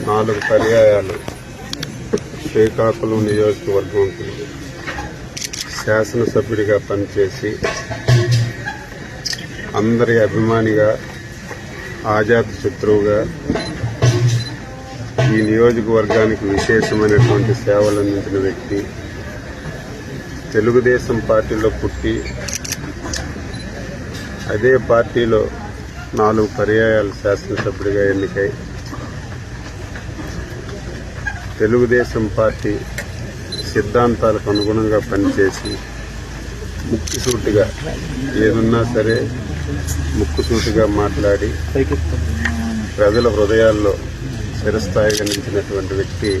4 పర్యాయాలు శ్రీకాకుళం నియోజకవర్గంకి శాసనసభ్యుడిగా పనిచేసి అందరి అభిమానిగా, ఆజాత శత్రువుగా ఈ నియోజకవర్గానికి విశేషమైనటువంటి సేవలు అందించిన వ్యక్తి. తెలుగుదేశం పార్టీలో పుట్టి అదే పార్టీలో 4 పర్యాయాలు శాసనసభ్యుడిగా ఎన్నికై తెలుగుదేశం పార్టీ సిద్ధాంతాలకు అనుగుణంగా పనిచేసి ముక్కుసూటిగా ఏదున్నా సరే ముక్కుసూటిగా మాట్లాడి ప్రజల హృదయాల్లో చిరస్థాయిగా నిలిచినటువంటి వ్యక్తి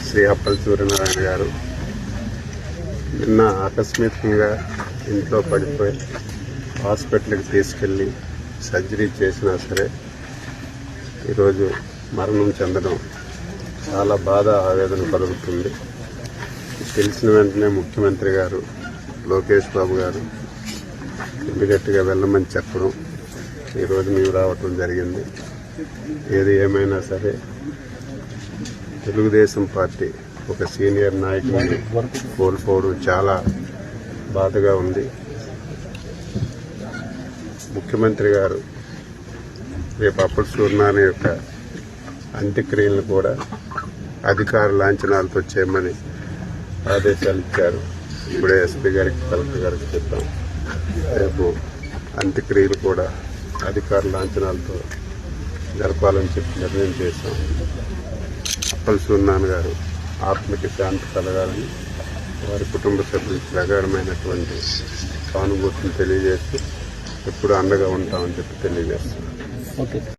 శ్రీ అప్పల్ సూర్యనారాయణ గారు. నిన్న ఆకస్మికంగా ఇంట్లో పడిపోయి హాస్పిటల్కి తీసుకెళ్లి సర్జరీ చేసినా సరే ఈరోజు మరణం చెందడం చాలా బాధ, ఆవేదన కలుగుతుంది. తెలిసిన వెంటనే ముఖ్యమంత్రి గారు లోకేష్ బాబు గారు ఇమ్మీడియట్గా వెళ్ళమని చెప్పడం, ఈరోజు మేము రావటం జరిగింది. ఏది ఏమైనా సరే తెలుగుదేశం పార్టీ ఒక సీనియర్ నాయకుడిని కోల్పోవడం చాలా బాధగా ఉంది. ముఖ్యమంత్రి గారు రేపు అప్పల్ సూర్యనారాయణ యొక్క అంత్యక్రియలను కూడా అధికార లాంఛనాలతో చేయమని ఆదేశాలు ఇచ్చారు. ఇప్పుడే ఎస్పీ గారికి, కలెక్టర్ గారికి చెప్పాం. రేపు అంత్యక్రియలు కూడా అధికార లాంఛనాలతో జరపాలని చెప్పి నిర్ణయం చేశాం. అప్పల్ సూర్యనారాయణ గారు ఆత్మకి శాంతి కలగాలని వారి కుటుంబ సభ్యులకు ప్రగాఢమైనటువంటి సానుభూతిని తెలియజేస్తూ ఎప్పుడు అండగా ఉంటామని చెప్పి తెలియజేస్తున్నాం.